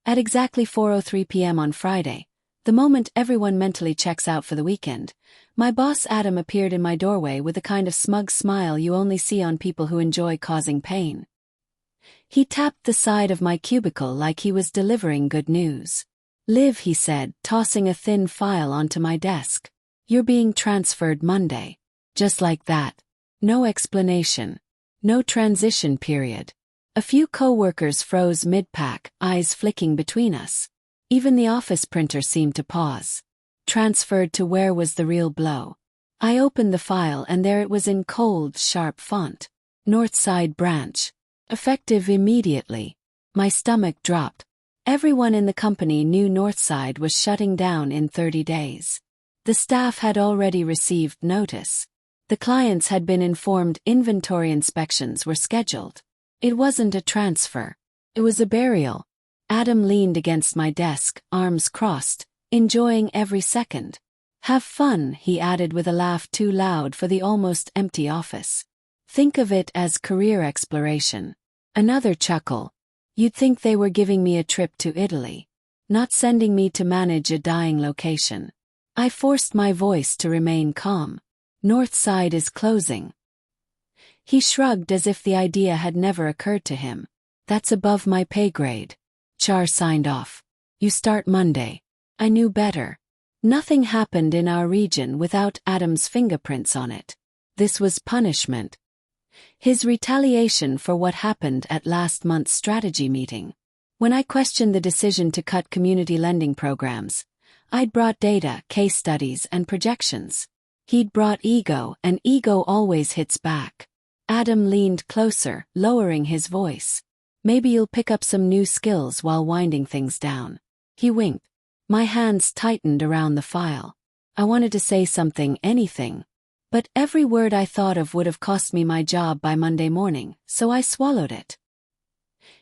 At exactly 4:03 p.m. on Friday, the moment everyone mentally checks out for the weekend, my boss Adam appeared in my doorway with the kind of smug smile you only see on people who enjoy causing pain. He tapped the side of my cubicle like he was delivering good news. "Liv," he said, tossing a thin file onto my desk. "You're being transferred Monday." Just like that. No explanation. No transition period. A few co-workers froze mid-pack, eyes flicking between us. Even the office printer seemed to pause. Transferred to where was the real blow? I opened the file and there it was in cold, sharp font. Northside branch. Effective immediately. My stomach dropped. Everyone in the company knew Northside was shutting down in 30 days. The staff had already received notice. The clients had been informed inventory inspections were scheduled. It wasn't a transfer. It was a burial. Adam leaned against my desk, arms crossed, enjoying every second. "Have fun," he added with a laugh too loud for the almost empty office. "Think of it as career exploration." Another chuckle. "You'd think they were giving me a trip to Italy, not sending me to manage a dying location." I forced my voice to remain calm. "Northside is closing." He shrugged as if the idea had never occurred to him. "That's above my pay grade." Char signed off. "You start Monday." I knew better. Nothing happened in our region without Adam's fingerprints on it. This was punishment. His retaliation for what happened at last month's strategy meeting. When I questioned the decision to cut community lending programs, I'd brought data, case studies, and projections. He'd brought ego, and ego always hits back. Adam leaned closer, lowering his voice. "Maybe you'll pick up some new skills while winding things down." He winked. My hands tightened around the file. I wanted to say something, anything. But every word I thought of would have cost me my job by Monday morning, so I swallowed it.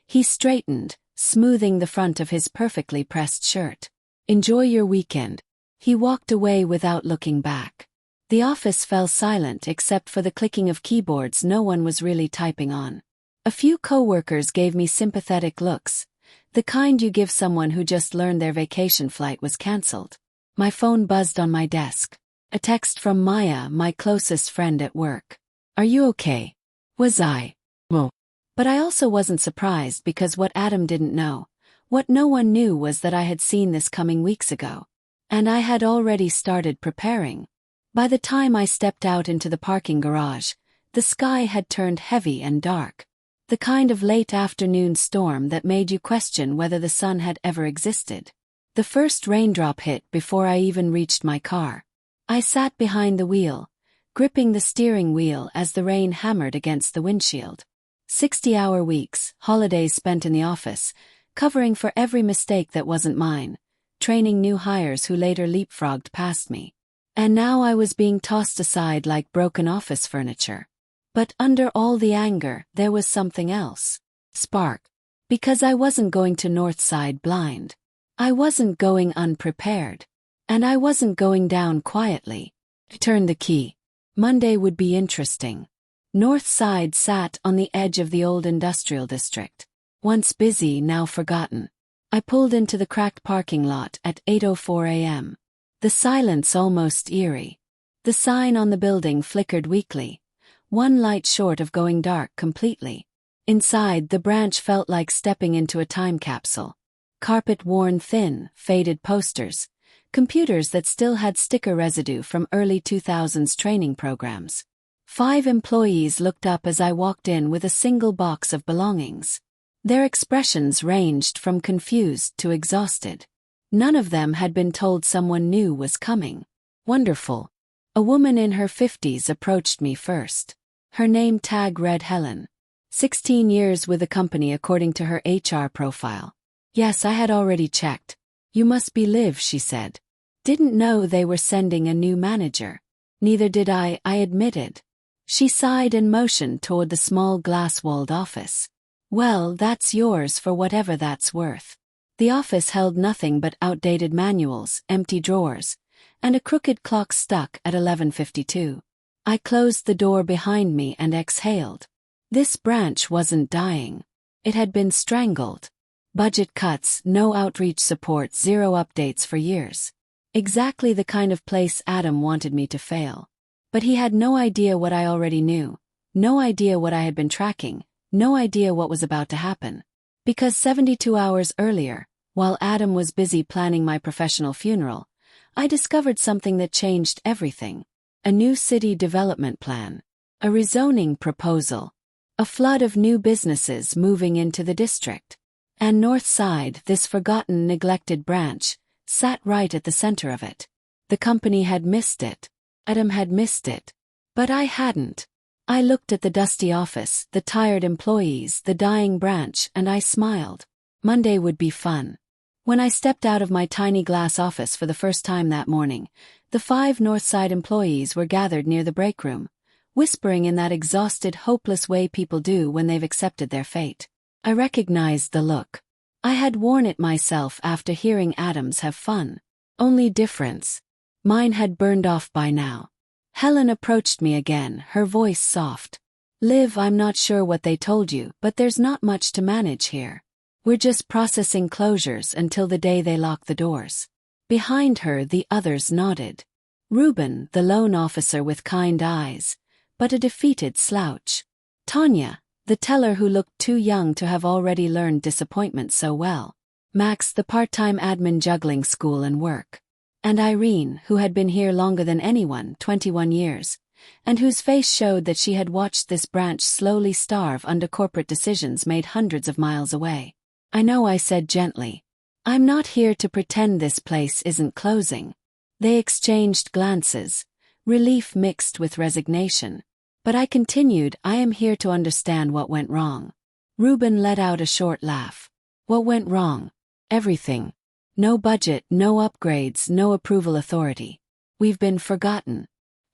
He straightened, smoothing the front of his perfectly pressed shirt. "Enjoy your weekend." He walked away without looking back. The office fell silent except for the clicking of keyboards no one was really typing on. A few co-workers gave me sympathetic looks, the kind you give someone who just learned their vacation flight was cancelled. My phone buzzed on my desk. A text from Maya, my closest friend at work. "Are you okay?" Was I? Well. But I also wasn't surprised because what Adam didn't know, what no one knew was that I had seen this coming weeks ago. And I had already started preparing. By the time I stepped out into the parking garage, the sky had turned heavy and dark. The kind of late afternoon storm that made you question whether the sun had ever existed. The first raindrop hit before I even reached my car. I sat behind the wheel, gripping the steering wheel as the rain hammered against the windshield. 60-hour weeks, holidays spent in the office, covering for every mistake that wasn't mine, training new hires who later leapfrogged past me. And now I was being tossed aside like broken office furniture. But under all the anger, there was something else. Spark. Because I wasn't going to Northside blind. I wasn't going unprepared. And I wasn't going down quietly. I turned the key. Monday would be interesting. Northside sat on the edge of the old industrial district. Once busy, now forgotten. I pulled into the cracked parking lot at 8:04 a.m. The silence almost eerie. The sign on the building flickered weakly, one light short of going dark completely. Inside, the branch felt like stepping into a time capsule. Carpet worn thin, faded posters, computers that still had sticker residue from early 2000s training programs. 5 employees looked up as I walked in with a single box of belongings. Their expressions ranged from confused to exhausted. None of them had been told someone new was coming. Wonderful. A woman in her 50s approached me first. Her name tag read Helen. 16 years with the company according to her HR profile. Yes, I had already checked. "You must be Liv," she said. "Didn't know they were sending a new manager." "Neither did I admitted. She sighed and motioned toward the small glass-walled office. "Well, that's yours for whatever that's worth." The office held nothing but outdated manuals, empty drawers, and a crooked clock stuck at 11:52. I closed the door behind me and exhaled. This branch wasn't dying. It had been strangled. Budget cuts, no outreach support, zero updates for years. Exactly the kind of place Adam wanted me to fail. But he had no idea what I already knew, no idea what I had been tracking, no idea what was about to happen. Because 72 hours earlier, while Adam was busy planning my professional funeral, I discovered something that changed everything. A new city development plan. A rezoning proposal. A flood of new businesses moving into the district. And North Side, this forgotten, neglected branch, sat right at the center of it. The company had missed it. Adam had missed it. But I hadn't. I looked at the dusty office, the tired employees, the dying branch, and I smiled. Monday would be fun. When I stepped out of my tiny glass office for the first time that morning, the 5 Northside employees were gathered near the break room, whispering in that exhausted, hopeless way people do when they've accepted their fate. I recognized the look. I had worn it myself after hearing Adams have fun. Only difference. Mine had burned off by now. Helen approached me again, her voice soft. "Liv, I'm not sure what they told you, but there's not much to manage here. We're just processing closures until the day they lock the doors." Behind her, the others nodded. Reuben, the lone officer with kind eyes, but a defeated slouch. Tanya, the teller who looked too young to have already learned disappointment so well. Max, the part-time admin juggling school and work. And Irene, who had been here longer than anyone, 21 years, and whose face showed that she had watched this branch slowly starve under corporate decisions made hundreds of miles away. "I know," I said gently. "I'm not here to pretend this place isn't closing." They exchanged glances, relief mixed with resignation. But I continued, "I am here to understand what went wrong." Reuben let out a short laugh. "What went wrong?" "Everything. No budget, no upgrades, no approval authority. We've been forgotten.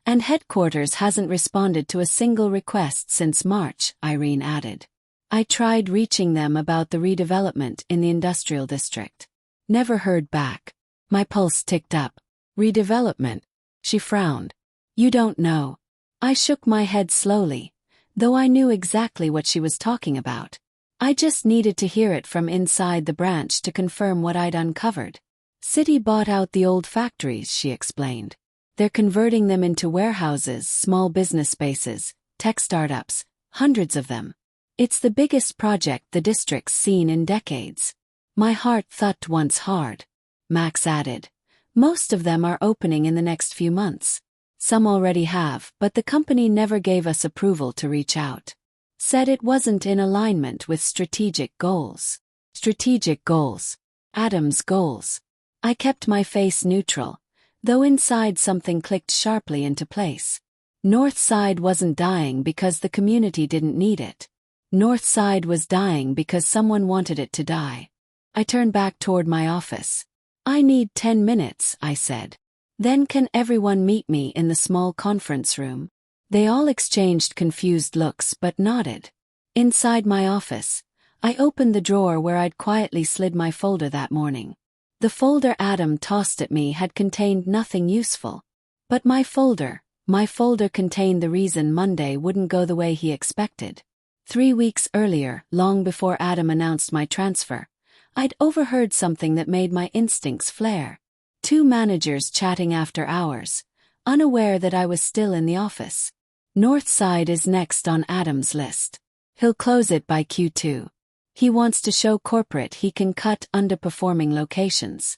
And headquarters hasn't responded to a single request since March," Irene added. "I tried reaching them about the redevelopment in the industrial district. Never heard back." My pulse ticked up. "Redevelopment?" She frowned. "You don't know." I shook my head slowly, though I knew exactly what she was talking about. I just needed to hear it from inside the branch to confirm what I'd uncovered. "City bought out the old factories," she explained. "They're converting them into warehouses, small business spaces, tech startups, hundreds of them. It's the biggest project the district's seen in decades." My heart thumped once hard. Max added, "Most of them are opening in the next few months. Some already have, but the company never gave us approval to reach out. Said it wasn't in alignment with strategic goals." Strategic goals. Adam's goals. I kept my face neutral, though inside something clicked sharply into place. North Side wasn't dying because the community didn't need it. North Side was dying because someone wanted it to die. I turned back toward my office. "I need 10 minutes, I said. "Then can everyone meet me in the small conference room?" They all exchanged confused looks but nodded. Inside my office, I opened the drawer where I'd quietly slid my folder that morning. The folder Adam tossed at me had contained nothing useful. But my folder contained the reason Monday wouldn't go the way he expected. 3 weeks earlier, long before Adam announced my transfer, I'd overheard something that made my instincts flare. 2 managers chatting after hours, unaware that I was still in the office. North Side is next on Adam's list. He'll close it by Q2. He wants to show corporate he can cut underperforming locations.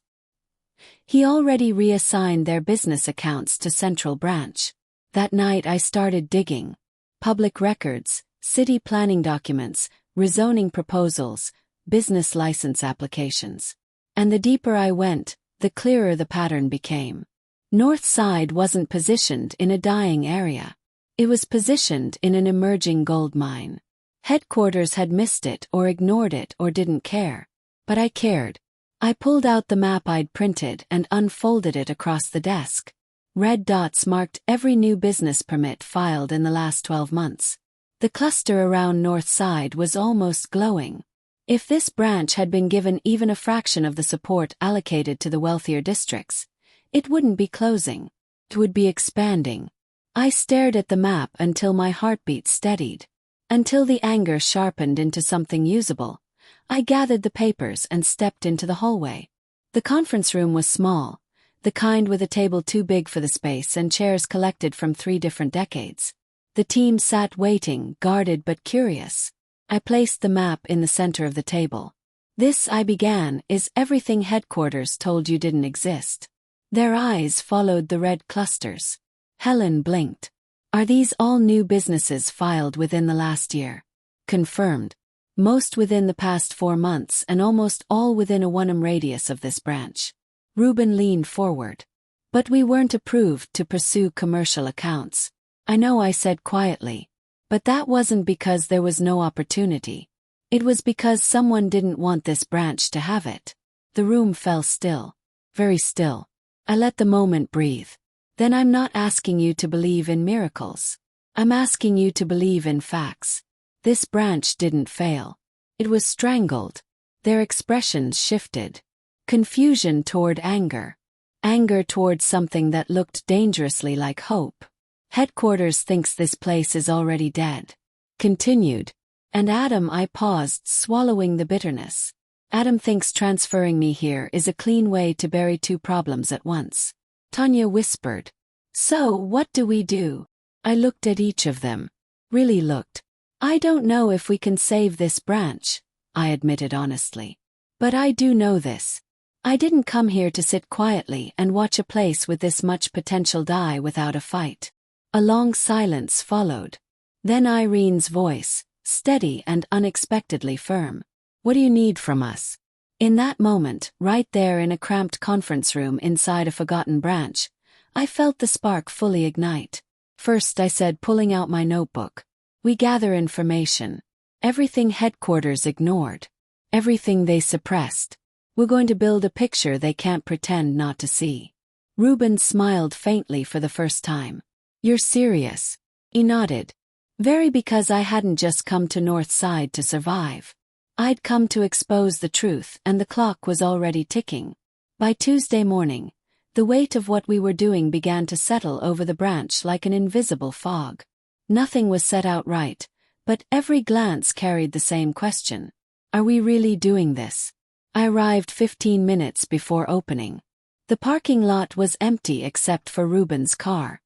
He already reassigned their business accounts to Central Branch. That night I started digging. Public records, city planning documents, rezoning proposals, business license applications. And the deeper I went, the clearer the pattern became. North Side wasn't positioned in a dying area. It was positioned in an emerging gold mine. Headquarters had missed it or ignored it or didn't care. But I cared. I pulled out the map I'd printed and unfolded it across the desk. Red dots marked every new business permit filed in the last 12 months. The cluster around North Side was almost glowing. If this branch had been given even a fraction of the support allocated to the wealthier districts, it wouldn't be closing. It would be expanding. I stared at the map until my heartbeat steadied. Until the anger sharpened into something usable. I gathered the papers and stepped into the hallway. The conference room was small, the kind with a table too big for the space and chairs collected from 3 different decades. The team sat waiting, guarded but curious. I placed the map in the center of the table. "This," I began, "is everything headquarters told you didn't exist." Their eyes followed the red clusters. Helen blinked. "Are these all new businesses filed within the last year?" "Confirmed. Most within the past 4 months and almost all within a 1 radius of this branch." Reuben leaned forward. "But we weren't approved to pursue commercial accounts." "I know," I said quietly. "But that wasn't because there was no opportunity. It was because someone didn't want this branch to have it." The room fell still. Very still. I let the moment breathe. "Then I'm not asking you to believe in miracles. I'm asking you to believe in facts. This branch didn't fail. It was strangled." Their expressions shifted. Confusion toward anger. Anger toward something that looked dangerously like hope. "Headquarters thinks this place is already dead." Continued. "And Adam," I paused, swallowing the bitterness. "Adam thinks transferring me here is a clean way to bury 2 problems at once." Tanya whispered. "So, what do we do?" I looked at each of them. Really looked. "I don't know if we can save this branch," I admitted honestly. "But I do know this. I didn't come here to sit quietly and watch a place with this much potential die without a fight." A long silence followed. Then Irene's voice, steady and unexpectedly firm. "What do you need from us?" In that moment, right there in a cramped conference room inside a forgotten branch, I felt the spark fully ignite. "First," I said, pulling out my notebook, "we gather information. Everything headquarters ignored. Everything they suppressed. We're going to build a picture they can't pretend not to see." Reuben smiled faintly for the first time. "You're serious?" He nodded. "Very, because I hadn't just come to North Side to survive. I'd come to expose the truth, and the clock was already ticking." By Tuesday morning, the weight of what we were doing began to settle over the branch like an invisible fog. Nothing was set out right, but every glance carried the same question. Are we really doing this? I arrived 15 minutes before opening. The parking lot was empty except for Reuben's car.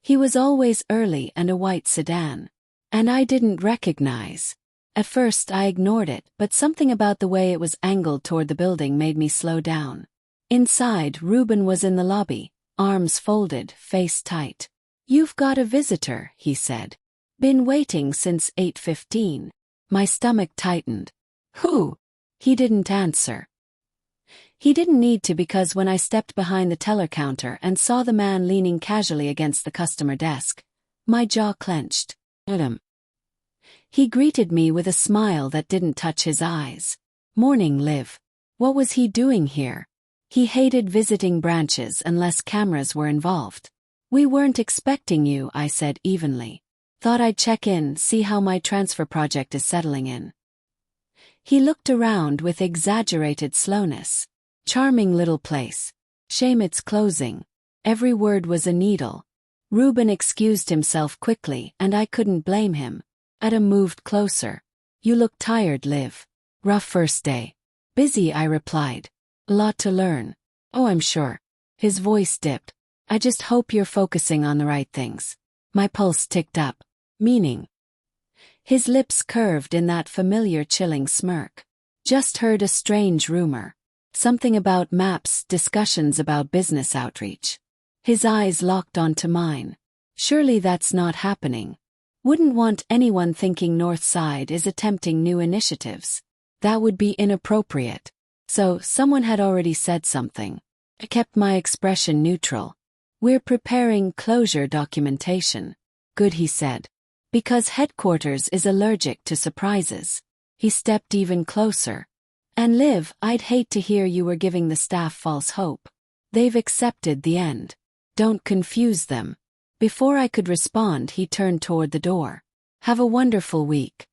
He was always early and a white sedan. And I didn't recognize. At first I ignored it, but something about the way it was angled toward the building made me slow down. Inside, Reuben was in the lobby, arms folded, face tight. "You've got a visitor," he said. "Been waiting since 8:15. My stomach tightened. "Who?" He didn't answer. He didn't need to, because when I stepped behind the teller counter and saw the man leaning casually against the customer desk, my jaw clenched. "Adam." He greeted me with a smile that didn't touch his eyes. "Morning, Liv." What was he doing here? He hated visiting branches unless cameras were involved. "We weren't expecting you," I said evenly. "Thought I'd check in, see how my transfer project is settling in." He looked around with exaggerated slowness. "Charming little place. Shame it's closing." Every word was a needle. Reuben excused himself quickly, and I couldn't blame him. Adam moved closer. "You look tired, Liv." "Rough first day." "Busy," I replied. "A lot to learn." "Oh, I'm sure." His voice dipped. "I just hope you're focusing on the right things." My pulse ticked up. "Meaning?" His lips curved in that familiar chilling smirk. "Just heard a strange rumor. Something about maps, discussions about business outreach." His eyes locked onto mine. "Surely that's not happening. Wouldn't want anyone thinking North Side is attempting new initiatives. That would be inappropriate." So, someone had already said something. I kept my expression neutral. "We're preparing closure documentation." "Good," he said. "Because headquarters is allergic to surprises." He stepped even closer. "And Liv, I'd hate to hear you were giving the staff false hope. They've accepted the end. Don't confuse them." Before I could respond, he turned toward the door. "Have a wonderful week."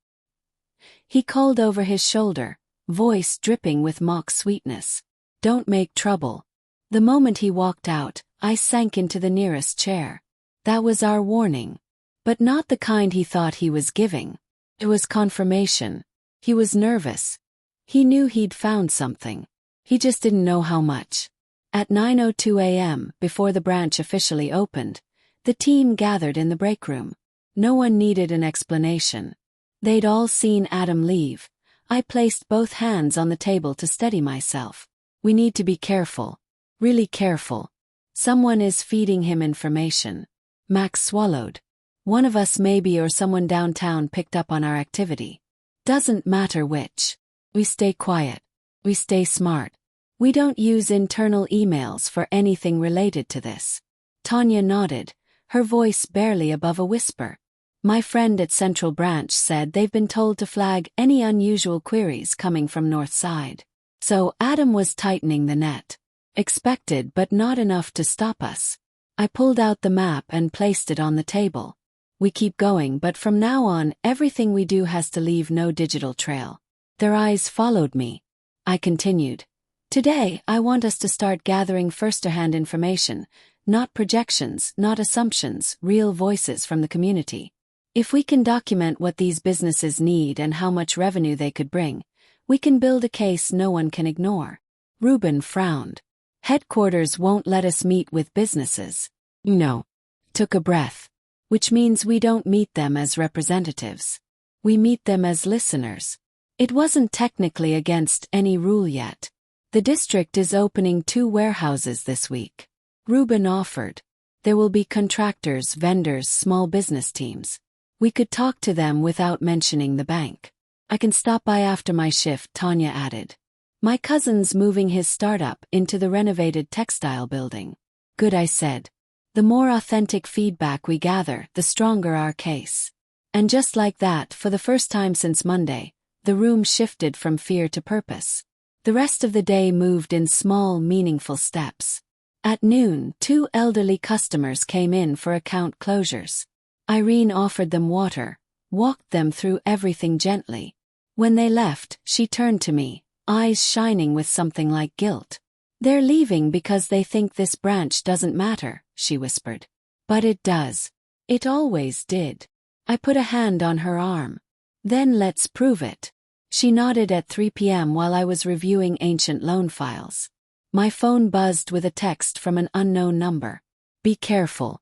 He called over his shoulder, voice dripping with mock sweetness. "Don't make trouble." The moment he walked out, I sank into the nearest chair. That was our warning. But not the kind he thought he was giving. It was confirmation. He was nervous. He knew he'd found something. He just didn't know how much. At 9:02 a.m., before the branch officially opened, the team gathered in the break room. No one needed an explanation. They'd all seen Adam leave. I placed both hands on the table to steady myself. We need to be careful. Really careful. Someone is feeding him information. Max swallowed. One of us maybe, or someone downtown picked up on our activity. Doesn't matter which. We stay quiet. We stay smart. We don't use internal emails for anything related to this. Tanya nodded, her voice barely above a whisper. My friend at Central Branch said they've been told to flag any unusual queries coming from North Side. So Adam was tightening the net. Expected, but not enough to stop us. I pulled out the map and placed it on the table. We keep going, but from now on, everything we do has to leave no digital trail. Their eyes followed me. I continued. Today, I want us to start gathering first-hand information, not projections, not assumptions, real voices from the community. If we can document what these businesses need and how much revenue they could bring, we can build a case no one can ignore. Ruben frowned. Headquarters won't let us meet with businesses. No. Took a breath. Which means we don't meet them as representatives. We meet them as listeners. It wasn't technically against any rule yet. The district is opening 2 warehouses this week. Ruben offered. There will be contractors, vendors, small business teams. We could talk to them without mentioning the bank. I can stop by after my shift, Tanya added. My cousin's moving his startup into the renovated textile building. Good, I said. The more authentic feedback we gather, the stronger our case. And just like that, for the first time since Monday, the room shifted from fear to purpose. The rest of the day moved in small, meaningful steps. At noon, 2 elderly customers came in for account closures. Irene offered them water, walked them through everything gently. When they left, she turned to me, eyes shining with something like guilt. They're leaving because they think this branch doesn't matter, she whispered. But it does. It always did. I put a hand on her arm. Then let's prove it. She nodded at 3 p.m. while I was reviewing ancient loan files. My phone buzzed with a text from an unknown number. Be careful.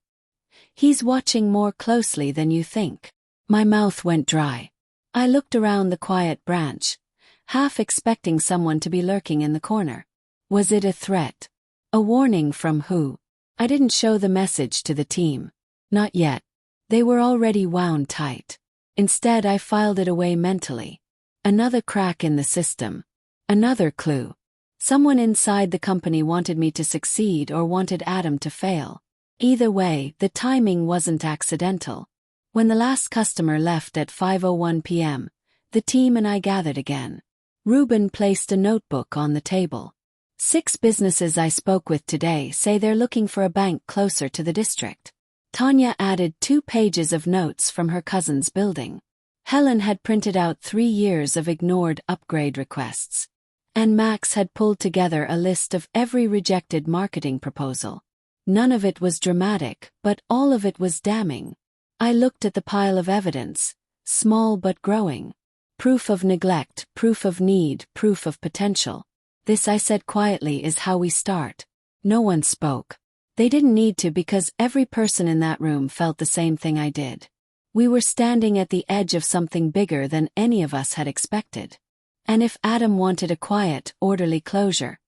He's watching more closely than you think. My mouth went dry. I looked around the quiet branch, half expecting someone to be lurking in the corner. Was it a threat? A warning from who? I didn't show the message to the team. Not yet. They were already wound tight. Instead, I filed it away mentally. Another crack in the system. Another clue. Someone inside the company wanted me to succeed or wanted Adam to fail. Either way, the timing wasn't accidental. When the last customer left at 5:01 p.m., the team and I gathered again. Ruben placed a notebook on the table. 6 businesses I spoke with today say they're looking for a bank closer to the district. Tanya added 2 pages of notes from her cousin's building. Helen had printed out 3 years of ignored upgrade requests. And Max had pulled together a list of every rejected marketing proposal. None of it was dramatic, but all of it was damning. I looked at the pile of evidence, small but growing. Proof of neglect, proof of need, proof of potential. This, I said quietly, is how we start. No one spoke. They didn't need to, because every person in that room felt the same thing I did. We were standing at the edge of something bigger than any of us had expected. And if Adam wanted a quiet, orderly closure,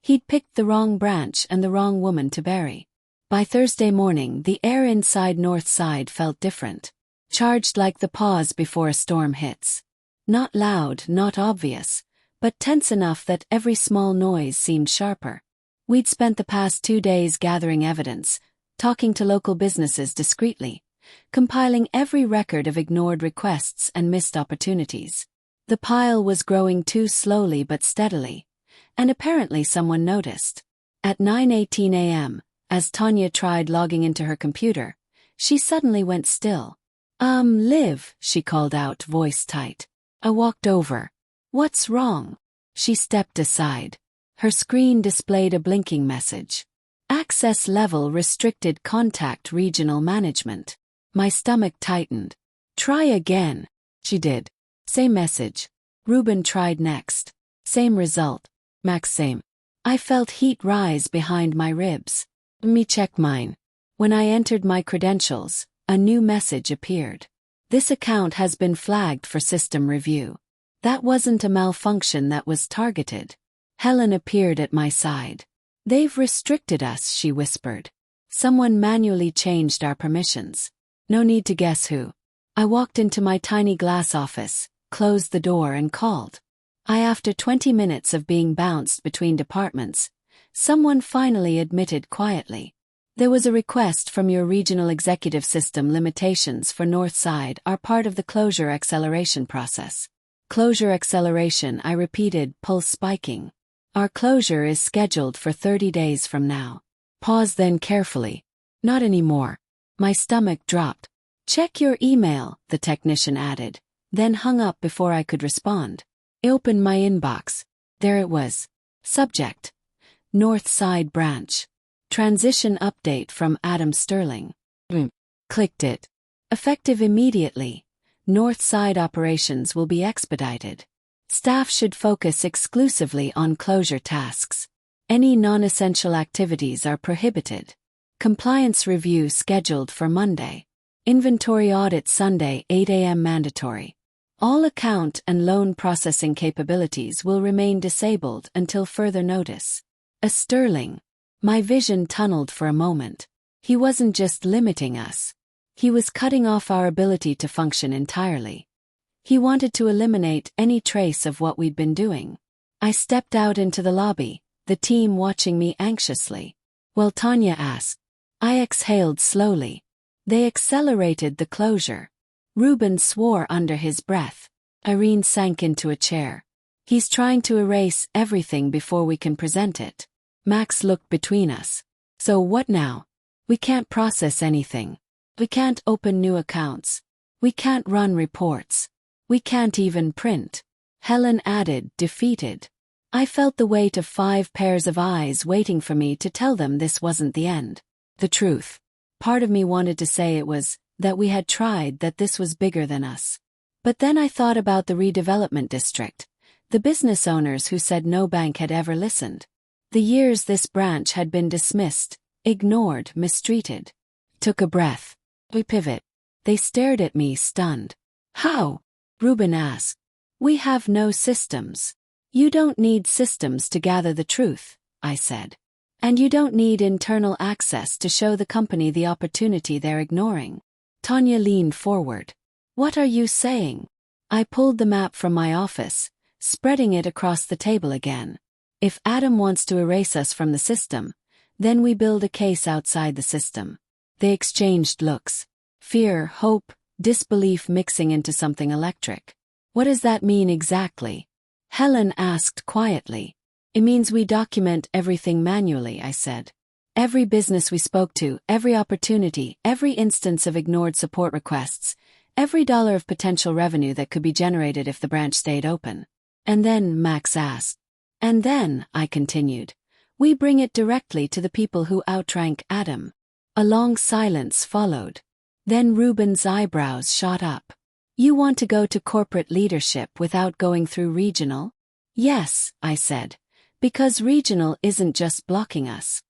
he'd picked the wrong branch and the wrong woman to bury. By Thursday morning, the air inside North Side felt different. Charged like the pause before a storm hits. Not loud, not obvious, but tense enough that every small noise seemed sharper. We'd spent the past 2 days gathering evidence, talking to local businesses discreetly, compiling every record of ignored requests and missed opportunities. The pile was growing too slowly but steadily, and apparently someone noticed. At 9:18 a.m., as Tanya tried logging into her computer, she suddenly went still. Liv, she called out, voice tight. I walked over. What's wrong? She stepped aside. Her screen displayed a blinking message. Access level restricted, contact regional management. My stomach tightened. Try again. She did. Same message. Ruben tried next. Same result. Max same. I felt heat rise behind my ribs. Me check mine. When I entered my credentials, a new message appeared. This account has been flagged for system review. That wasn't a malfunction that was targeted. Helen appeared at my side. They've restricted us, she whispered. Someone manually changed our permissions. No need to guess who. I walked into my tiny glass office, closed the door and called. After 20 minutes of being bounced between departments, someone finally admitted quietly. There was a request from your regional executive system. Limitations for Northside are part of the closure acceleration process. Closure acceleration, I repeated, pulse spiking. Our closure is scheduled for 30 days from now. Pause then carefully. Not anymore. My stomach dropped. Check your email, the technician added, then hung up before I could respond. I opened my inbox. There it was. Subject: Northside Branch. Transition update from Adam Sterling. Clicked it. Effective immediately. Northside operations will be expedited. Staff should focus exclusively on closure tasks. Any non-essential activities are prohibited. Compliance review scheduled for Monday. Inventory audit Sunday, 8 a.m. mandatory. All account and loan processing capabilities will remain disabled until further notice. A Sterling. My vision tunneled for a moment. He wasn't just limiting us. He was cutting off our ability to function entirely. He wanted to eliminate any trace of what we'd been doing. I stepped out into the lobby, the team watching me anxiously. Well, Tanya asked. I exhaled slowly. They accelerated the closure. Ruben swore under his breath. Irene sank into a chair. He's trying to erase everything before we can present it. Max looked between us. So what now? We can't process anything. We can't open new accounts. We can't run reports. We can't even print. Helen added, defeated. I felt the weight of 5 pairs of eyes waiting for me to tell them this wasn't the end. The truth. Part of me wanted to say it was, that we had tried, that this was bigger than us. But then I thought about the redevelopment district, the business owners who said no bank had ever listened. The years this branch had been dismissed, ignored, mistreated. Took a breath. We pivot. They stared at me, stunned. How? Ruben asked. We have no systems. You don't need systems to gather the truth, I said. And you don't need internal access to show the company the opportunity they're ignoring. Tanya leaned forward. What are you saying? I pulled the map from my office, spreading it across the table again. If Adam wants to erase us from the system, then we build a case outside the system. They exchanged looks. Fear, hope, disbelief mixing into something electric. What does that mean exactly? Helen asked quietly. It means we document everything manually, I said. Every business we spoke to, every opportunity, every instance of ignored support requests, every dollar of potential revenue that could be generated if the branch stayed open. And then, Max asked. And then, I continued, we bring it directly to the people who outrank Adam. A long silence followed. Then Ruben's eyebrows shot up. You want to go to corporate leadership without going through regional? Yes, I said. Because regional isn't just blocking us.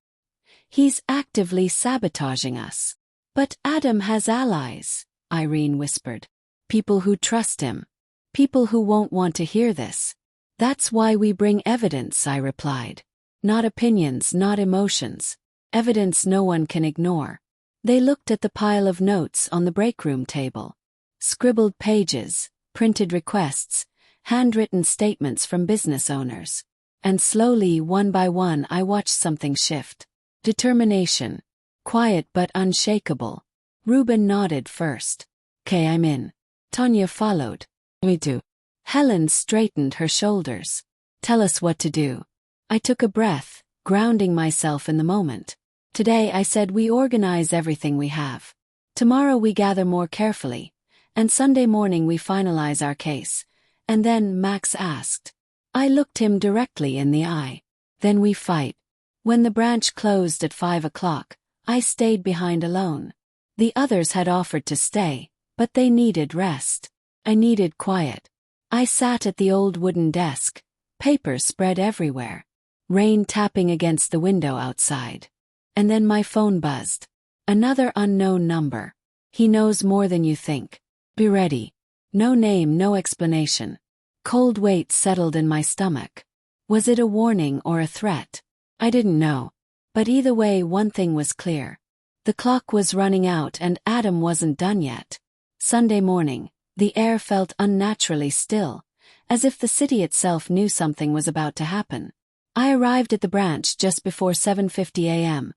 He's actively sabotaging us. But Adam has allies, Irene whispered. People who trust him. People who won't want to hear this. That's why we bring evidence, I replied. Not opinions, not emotions. Evidence no one can ignore. They looked at the pile of notes on the break room table. Scribbled pages, printed requests, handwritten statements from business owners. And slowly, one by one, I watched something shift. Determination. Quiet but unshakable. Ruben nodded first. "'Kay, I'm in." Tanya followed. "Me too." Helen straightened her shoulders. "Tell us what to do." I took a breath, grounding myself in the moment. Today, I said, we organize everything we have. Tomorrow we gather more carefully. And Sunday morning we finalize our case. And then Max asked. I looked him directly in the eye. Then we fight. When the branch closed at 5 o'clock, I stayed behind alone. The others had offered to stay, but they needed rest. I needed quiet. I sat at the old wooden desk, papers spread everywhere, rain tapping against the window outside. And then my phone buzzed. Another unknown number. He knows more than you think. Be ready. No name, no explanation. Cold weight settled in my stomach. Was it a warning or a threat? I didn't know. But either way, one thing was clear. The clock was running out and Adam wasn't done yet. Sunday morning, the air felt unnaturally still, as if the city itself knew something was about to happen. I arrived at the branch just before 7:50 a.m.,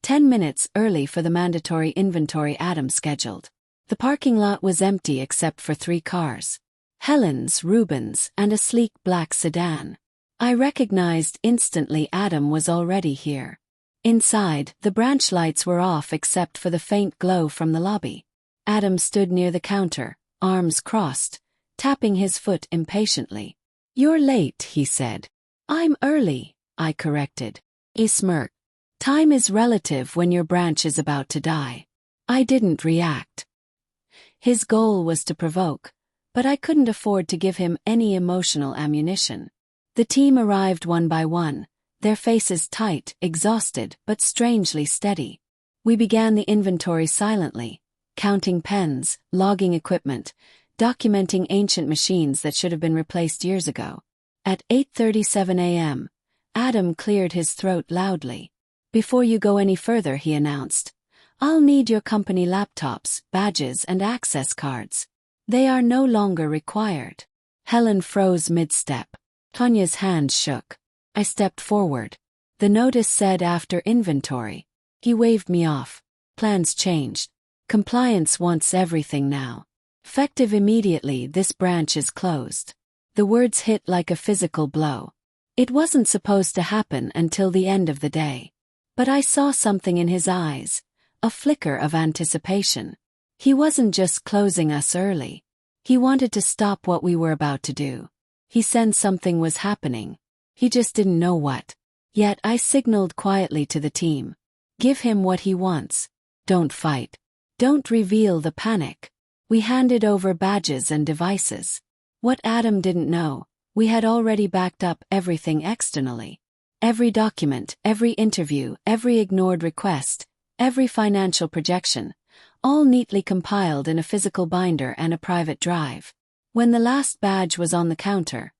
10 minutes early for the mandatory inventory Adam scheduled. The parking lot was empty except for 3 cars. Helen's, Ruben's, and a sleek black sedan. I recognized instantly Adam was already here. Inside, the branch lights were off except for the faint glow from the lobby. Adam stood near the counter, arms crossed, tapping his foot impatiently. "You're late," he said. "I'm early," I corrected. He smirked. "Time is relative when your branch is about to die." I didn't react. His goal was to provoke, but I couldn't afford to give him any emotional ammunition. The team arrived one by one, their faces tight, exhausted, but strangely steady. We began the inventory silently, counting pens, logging equipment, documenting ancient machines that should have been replaced years ago. At 8:37 a.m., Adam cleared his throat loudly. "Before you go any further," he announced, "I'll need your company laptops, badges, and access cards. They are no longer required." Helen froze mid-step. Tanya's hand shook. I stepped forward. The notice said after inventory. He waved me off. "Plans changed. Compliance wants everything now. Effective immediately, this branch is closed." The words hit like a physical blow. It wasn't supposed to happen until the end of the day. But I saw something in his eyes, a flicker of anticipation. He wasn't just closing us early. He wanted to stop what we were about to do. He sensed something was happening. He just didn't know what. Yet I signaled quietly to the team. "Give him what he wants. Don't fight. Don't reveal the panic." We handed over badges and devices. What Adam didn't know, we had already backed up everything externally. Every document, every interview, every ignored request, every financial projection, all neatly compiled in a physical binder and a private drive. When the last badge was on the counter,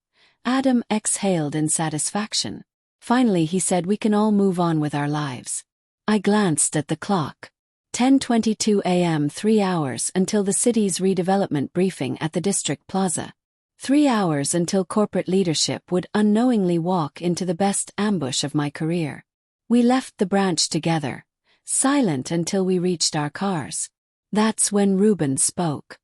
Adam exhaled in satisfaction. Finally, he said, "We can all move on with our lives." I glanced at the clock. 10:22 a.m. 3 hours until the city's redevelopment briefing at the district plaza. 3 hours until corporate leadership would unknowingly walk into the best ambush of my career. We left the branch together, silent until we reached our cars. That's when Ruben spoke.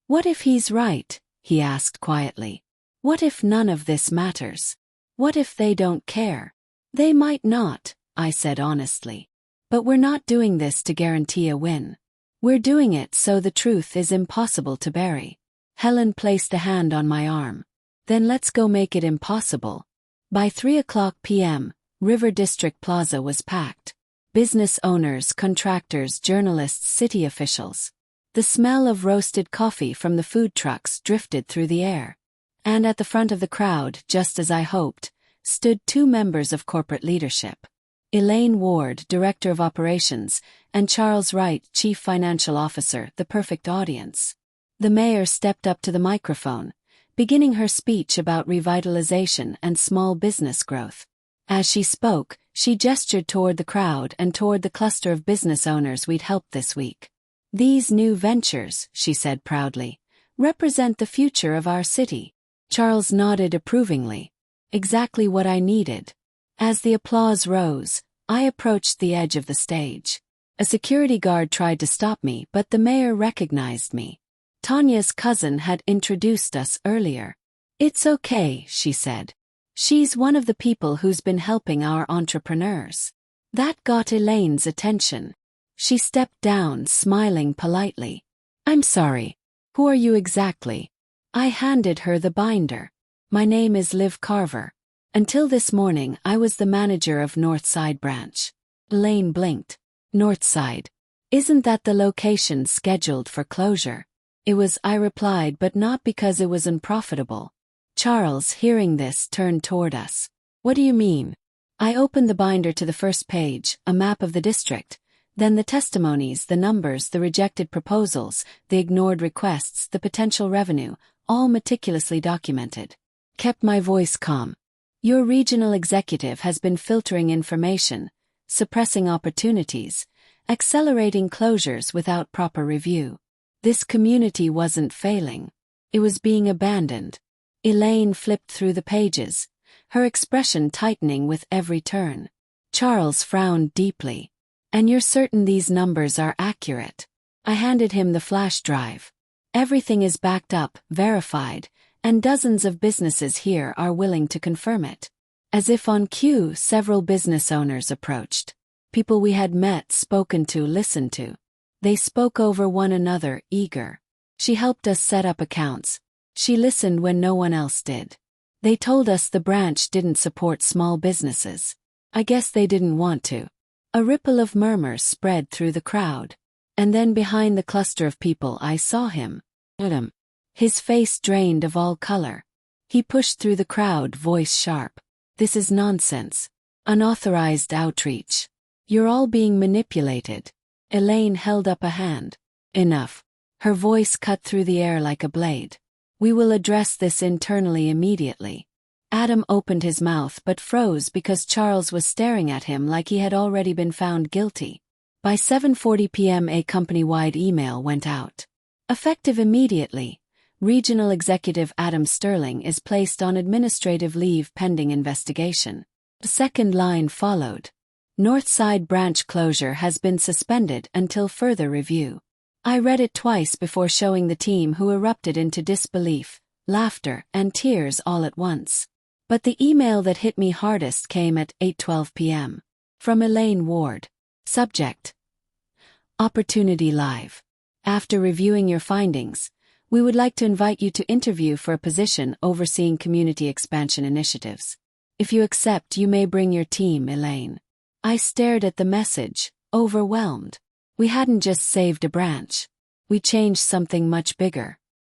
"What if he's right?" he asked quietly. "What if none of this matters? What if they don't care?" "They might not," I said honestly. "But we're not doing this to guarantee a win. We're doing it so the truth is impossible to bury." Helen placed a hand on my arm. "Then let's go make it impossible." By 3:00 p.m., River District Plaza was packed. Business owners, contractors, journalists, city officials. The smell of roasted coffee from the food trucks drifted through the air. And at the front of the crowd, just as I hoped, stood 2 members of corporate leadership. Elaine Ward, Director of Operations, and Charles Wright, Chief Financial Officer, the perfect audience. The mayor stepped up to the microphone, beginning her speech about revitalization and small business growth. As she spoke, she gestured toward the crowd and toward the cluster of business owners we'd helped this week. "These new ventures," she said proudly, "represent the future of our city." Charles nodded approvingly. Exactly what I needed. As the applause rose, I approached the edge of the stage. A security guard tried to stop me, but the mayor recognized me. Tanya's cousin had introduced us earlier. "It's okay," she said. "She's one of the people who's been helping our entrepreneurs." That got Elaine's attention. She stepped down, smiling politely. "I'm sorry. Who are you exactly?" I handed her the binder. "My name is Liv Carver. Until this morning I was the manager of Northside Branch." Elaine blinked. "Northside? Isn't that the location scheduled for closure?" It was, I replied, but not because it was unprofitable. Charles, hearing this, turned toward us. What do you mean? I opened the binder to the first page, a map of the district, then the testimonies, the numbers, the rejected proposals, the ignored requests, the potential revenue, all meticulously documented. Kept my voice calm. Your regional executive has been filtering information, suppressing opportunities, accelerating closures without proper review. This community wasn't failing. It was being abandoned. Elaine flipped through the pages, her expression tightening with every turn. Charles frowned deeply. And you're certain these numbers are accurate? I handed him the flash drive. Everything is backed up, verified, and dozens of businesses here are willing to confirm it. As if on cue, several business owners approached. People we had met, spoken to, listened to. They spoke over one another, eager. She helped us set up accounts. She listened when no one else did. They told us the branch didn't support small businesses. I guess they didn't want to. A ripple of murmurs spread through the crowd. And then behind the cluster of people I saw him. Adam. His face drained of all color. He pushed through the crowd, voice sharp. This is nonsense. Unauthorized outreach. You're all being manipulated. Elaine held up a hand. Enough. Her voice cut through the air like a blade. We will address this internally immediately. Adam opened his mouth but froze because Charles was staring at him like he had already been found guilty. By 7:40 p.m. a company-wide email went out. Effective immediately, Regional Executive Adam Sterling is placed on administrative leave pending investigation. The second line followed. Northside branch closure has been suspended until further review. I read it twice before showing the team, who erupted into disbelief, laughter, and tears all at once. But the email that hit me hardest came at 8:12 p.m. From Elaine Ward. Subject: Opportunity Live. After reviewing your findings, we would like to invite you to interview for a position overseeing community expansion initiatives. If you accept, you may bring your team, Elaine. I stared at the message, overwhelmed. We hadn't just saved a branch. We changed something much bigger.